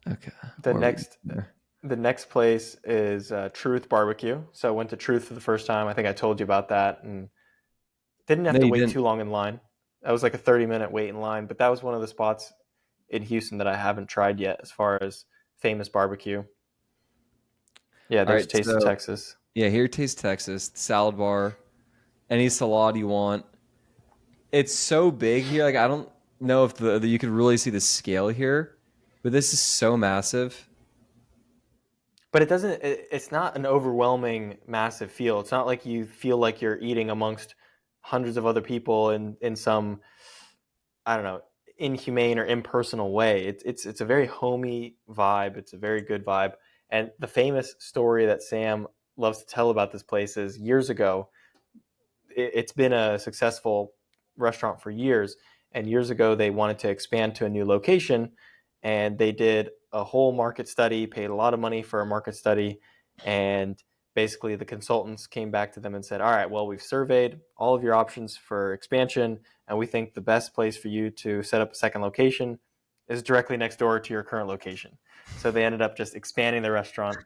Okay. The Where are we next there? the next place is Truth Barbecue. So I went to Truth for the first time. I think I told you about that, and didn't have No, to you wait didn't. too long in line. That was like a 30-minute wait in line, but that was one of the spots in Houston that I haven't tried yet as far as Famous BBQ. Yeah, All there's right, Taste of so Texas. yeah, here Taste Texas, salad bar, any salad you want. It's so big here. Like I don't know if the you could really see the scale here, but this is so massive. But it doesn't it's not an overwhelming massive feel. It's not like you feel like you're eating amongst hundreds of other people in some, I don't know, inhumane or impersonal way. It's a very homey vibe. It's a very good vibe. And the famous story that Sam loves to tell about this place is years ago, it's been a successful restaurant for years. And years ago, they wanted to expand to a new location, and they did a whole market study, paid a lot of money for a market study, and basically the consultants came back to them and said, all right, well, we've surveyed all of your options for expansion, and we think the best place for you to set up a second location is directly next door to your current location. So they ended up just expanding the restaurant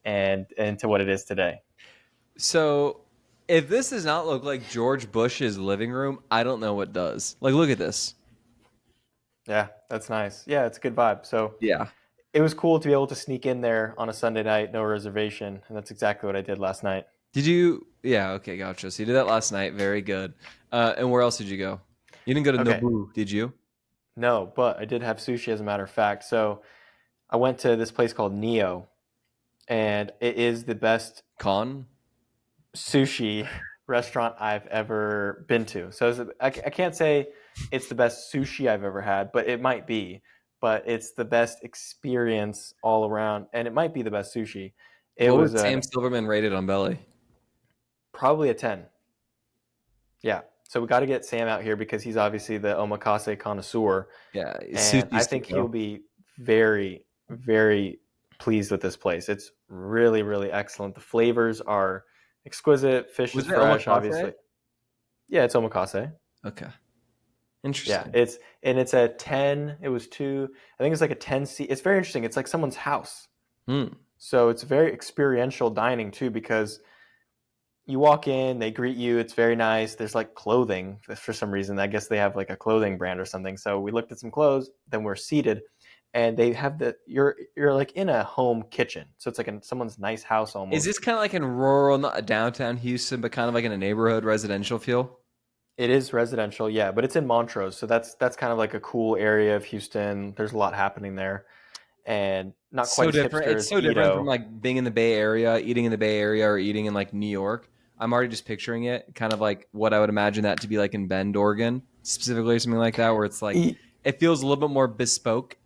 and into what it is today. So If this does not look like George Bush's living room, I don't know what does. Like, look at this. Yeah, that's nice. Yeah, it's a good vibe. So Yeah. it was cool to be able to sneak in there on a Sunday night, no reservation, and that's exactly what I did last night. Did you? Yeah. Okay. Gotcha. So you did that last night. Very good. And where else did you go? You didn't go to Okay, Nobu, did you? no, but I did have sushi as a matter of fact. So I went to this place called Neo, and it is the best Con? sushi restaurant I've ever been to. So I can't say it's the best sushi I've ever had, but it might be. But it's the best experience all around, and it might be the best sushi. It What was would Sam Silverman rate it on Belly? probably a 10. Yeah. So we got to get Sam out here because he's obviously the omakase connoisseur, Yeah. and I Sushi's think he'll go. be very, very pleased with this place. It's really, really excellent. The flavors are exquisite. Fish is Was it fresh, omakase? obviously. Yeah, it's omakase. Okay. Yeah, Interesting. it's a 10. It was two. I think it's like a 10 seat. It's very interesting. It's like someone's house. Hmm. So it's very experiential dining too because you walk in, they greet you. It's very nice. There's like clothing for some reason. I guess they have like a clothing brand or something. So we looked at some clothes, then we're seated, and they have you're like in a home kitchen. So it's like in someone's nice house Is almost. this kind of like in rural, not downtown Houston, but kind of like in a neighborhood residential feel? It is residential, yeah, but it's in Montrose, so that's kind of like a cool area of Houston. There's a lot happening there, and not quite So as different. hipster It's as so different from Edo. like being in the Bay Area, eating in the Bay Area, or eating in like New York. I'm already just picturing it, kind of like what I would imagine that to be like in Bend, Oregon, specifically, or something like that, where it's like E- it feels a little bit more bespoke.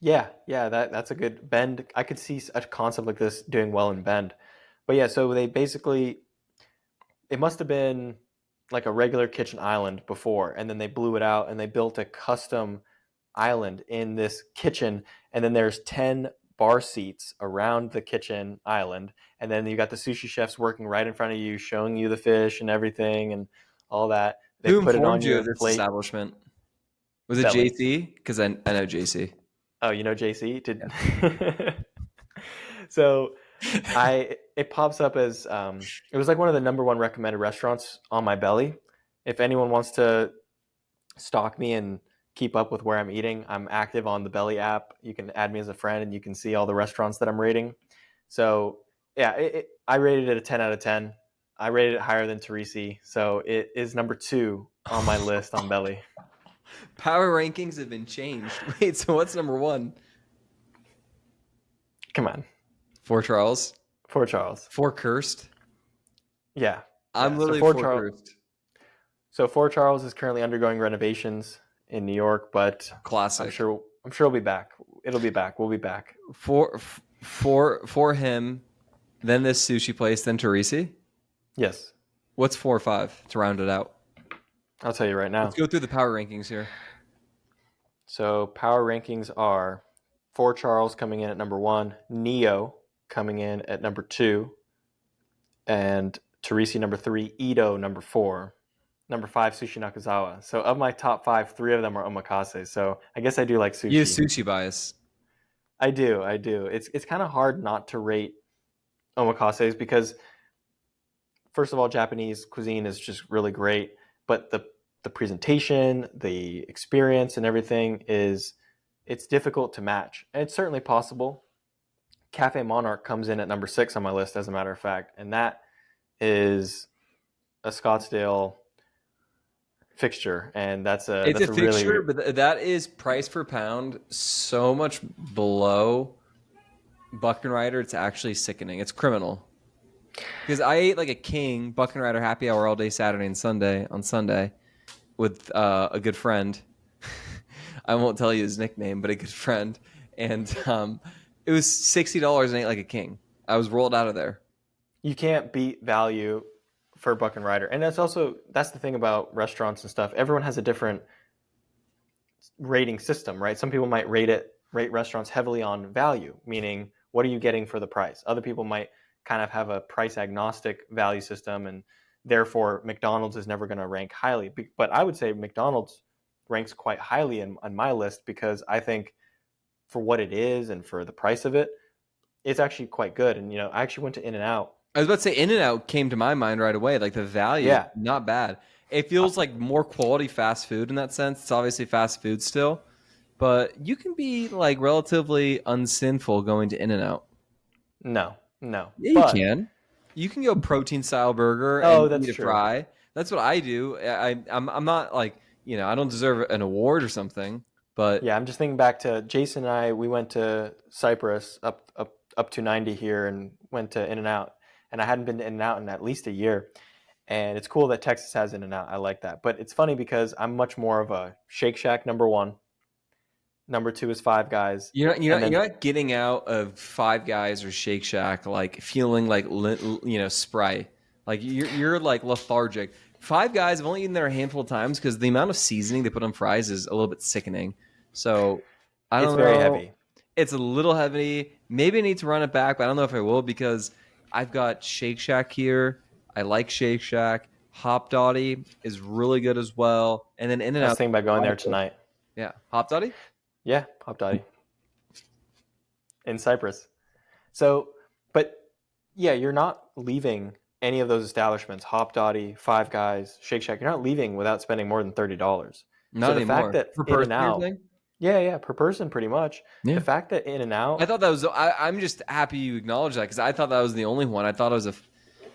Yeah, yeah, that's a good Bend. I could see a concept like this doing well in Bend, but yeah, so they basically it must have been like a regular kitchen island before, and then they blew it out and they built a custom island in this kitchen, and then there's 10 bar seats around the kitchen island, and then you got the sushi chefs working right in front of you, showing you the fish and everything and all that. They Who put it on informed you of your this plate. establishment? Was it Belly. JC? Because I know JC. Oh, you know JC? Did Yeah. so I it pops up as it was like one of the number one recommended restaurants on my belly. If anyone wants to stalk me and keep up with where I'm eating, I'm active on the Belly app. You can add me as a friend and you can see all the restaurants that I'm rating. So yeah, I rated it a 10 out of 10. I rated it higher than Teresi, so it is number 2 on my list on Belly. Power rankings have been changed. Wait, so what's number one? Come on, For Charles. for Charles. For Cursed. Yeah, I'm yeah. So literally for for Charles, Cursed. Fort Charles is currently undergoing renovations in New York, but Classic. I'm sure it'll be back. It'll be back. We'll be back. For him, then this sushi place, then Teresi. Yes, What's 4 or 5 to round it out? I'll tell you right Let's now. go through the power rankings here. So power rankings are for Charles coming in at number 1, Neo coming in at number 2, and Teresi number 3, Ito number 4, number 5 Sushi Nakazawa. So of my top 5, 3 of them are omakase. So I guess I do like You have sushi. sushi bias. I do, I do. It's kind of hard not to rate omakases because first of all, Japanese cuisine is just really great, but the presentation, the experience, and everything is it's difficult to match. And it's certainly possible. Cafe Monarch comes in at number 6 on my list, as a matter of fact, and that is a Scottsdale fixture, and It's a that's a fixture, really but that is price per pound so much below Buck and Rider. It's actually sickening. It's criminal. Because I ate like a king Buck and Rider happy hour all day Saturday and Sunday on Sunday with a good friend. I won't tell you his nickname, but a good friend. And it was $60 and ate like a king. I was rolled out of there. you can't beat value for Buck and Rider, and that's the thing about restaurants and stuff. Everyone has a different rating system, right? Some people might rate restaurants heavily on value, meaning what are you getting for the price? Other people might kind of have a price agnostic value system, and therefore McDonald's is never going to rank highly. But I would say McDonald's ranks quite highly on my list because I think for what it is and for the price of it, it's actually quite good. And I actually went to In-N-Out I was about to say In-N-Out came to my mind right away. Like the value, Yeah. not bad. It Uh, feels like more quality fast food in that sense. It's obviously fast food still, but you can be like relatively unsinful going to In-N-Out. no, no. Yeah, you But can. You can go protein style burger and oh, that's eat a true. fry. That's what I do. I'm not like, I don't deserve an award or something, but Yeah, I'm just thinking back to Jason and I. We went to Cyprus up to 90 here and went to In-N-Out. And I hadn't been to In-N-Out in at least a year. And it's cool that Texas has In-N-Out. I like that. But it's funny because I'm much more of a Shake Shack number one. Number two is Five Guys. And then you're not getting out of Five Guys or Shake Shack like feeling like spry. Like you're like lethargic. Five Guys, I've only eaten there a handful of times because the amount of seasoning they put on fries is a little bit sickening. So I it's don't very know. heavy. It's a little heavy. Maybe I need to run it back, but I don't know if I will because I've got Shake Shack here. I like Shake Shack. Hop Dotty is really good as well, and then In I and was Out. thinking about going there tonight. Yeah, Hop Dotty. Yeah, Pop Dotty in Cyprus. So, but yeah, you're not leaving any of those establishments, Hop Dotty, Five Guys, Shake Shack. You're not leaving without spending more than $30. So Not the fact anymore. that Per In and person, you're Out, saying? yeah, yeah, per person, pretty much. The Yeah. fact that In and I Out, thought that was. I'm just happy you acknowledged that because I thought that was the only one. I thought it was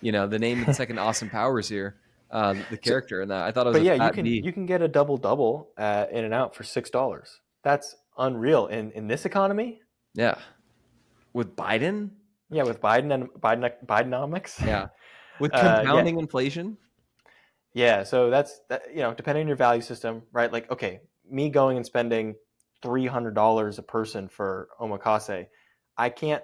the name of the second Austin Powers here, the so, character in that. I thought it was but a yeah, fat B. you can get a double double at In and Out for $6. That's unreal in this economy. Yeah, with Biden. Yeah, with Biden and Bidenomics. Yeah, with Yeah, compounding inflation. yeah. So that's that. Depending on your value system, right? Like, okay, me going and spending $300 a person for omakase, I can't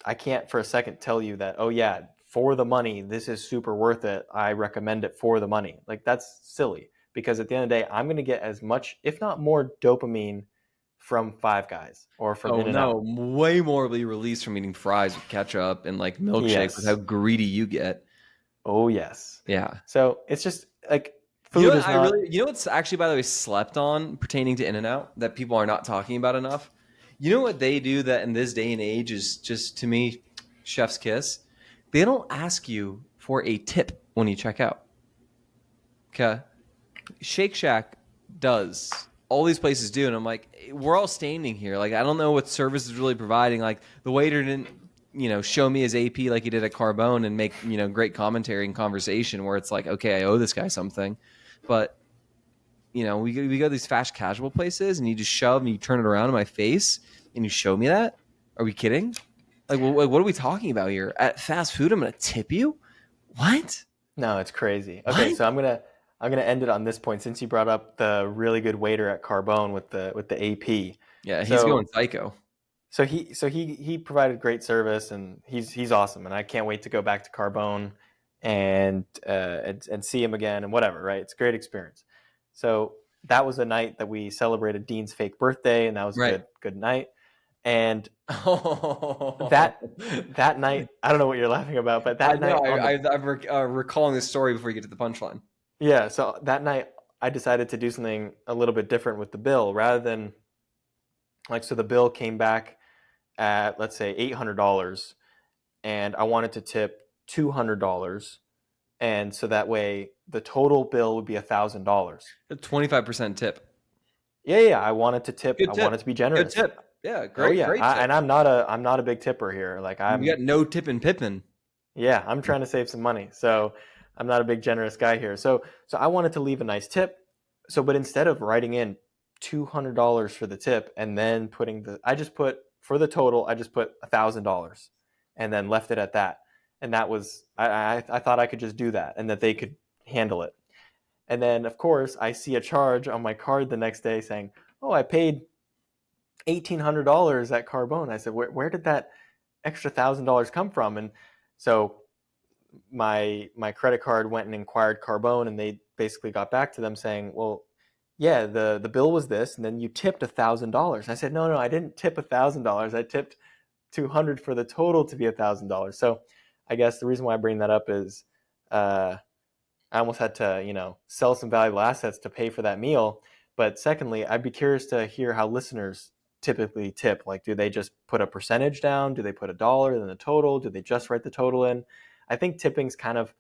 I can't for a second tell you that, oh yeah, for the money, this is super worth it. I recommend it for the money. Like that's silly because at the end of the day, I'm going to get as much, if not more, dopamine from Five Guys or from Oh In and Out. no, way more will be released from eating fries with ketchup and like milkshakes with how Yes. greedy you get. Oh yes. Yeah. So it's just like You food know what is not. what's actually, by the way, slept on pertaining to In and Out that people are not talking about enough? You know what they do that in this day and age is just, to me, chef's kiss? They don't ask you for a tip when you check out. Okay. Shake Shack does. All these places do. And I'm like, we're all standing here. Like, I don't know what service is really providing. Like, the waiter didn't, show me his AP like he did at Carbone and make, great commentary and conversation where it's like, okay, I owe this guy something. But we go to these fast casual places and you just shove and you turn it around in my face and you show me that? Are we kidding? Like, what are we talking about here? At fast food, I'm going to tip you? What? No, it's crazy. Okay, What? so I'm gonna end it on this point since you brought up the really good waiter at Carbone with the AP. Yeah, he's So going psycho. he provided great service and he's awesome and I can't wait to go back to Carbone and see him again and whatever, right? It's a great experience. So that was a night that we celebrated Dean's fake birthday and that was a Right. good night. And Oh. that night, I don't know what you're laughing about, but I that know. night on the I'm recalling this story before you get to the punchline. yeah, so that night I decided to do something a little bit different with the bill rather than like so the bill came back at let's say $800 and I wanted to tip $200 and so that way the total bill would be $1,000. A 25% tip. Yeah, yeah, I wanted to tip. Good I tip. wanted to be Good generous. tip. Yeah, Oh great, yeah, great tip. and I'm not a big tipper here. Like You got no tip and Pippin. yeah, I'm trying to save some money, so I'm not a big generous guy here. So I wanted to leave a nice tip. So but instead of writing in $200 for the tip and then I just put for the total I just put $1,000 and then left it at that. And that was I thought I could just do that and that they could handle it. And then of course I see a charge on my card the next day saying, "Oh, I paid $1,800 at Carbone." I said, "Where did that extra $1,000 come from?" And so my credit card went and inquired Carbone, and they basically got back to them saying, "Well, yeah, the bill was this, and then you tipped $1,000." I said, "No, I didn't tip $1,000. I tipped 200 for the total to be $1,000." So I guess the reason why I bring that up is uh, I almost had to sell some valuable assets to pay for that meal. But secondly, I'd be curious to hear how listeners typically tip? Like, do they just put a percentage down? Do they put $1 in the total? Do they just write the total in? I think tipping's kind of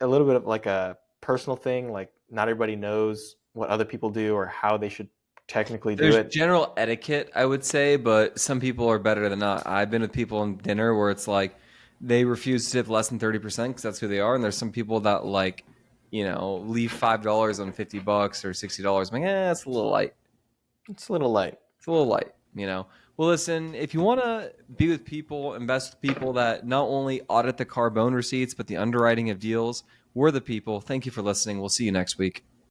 a little bit of like a personal thing. Like, not everybody knows what other people do or how they should technically do There's it. general etiquette, I would say, but some people are better than not. I've been with people in dinner where it's like they refuse to tip less than 30% because that's who they are, and there's some people that like, leave $5 on $50 or $60. I'm like, it's a little light. It's a little light. It's a little light. Well, listen, if you want to be with people, invest with people that not only audit the Carbone receipts but the underwriting of deals, we're the people. Thank you for listening. We'll see you next week.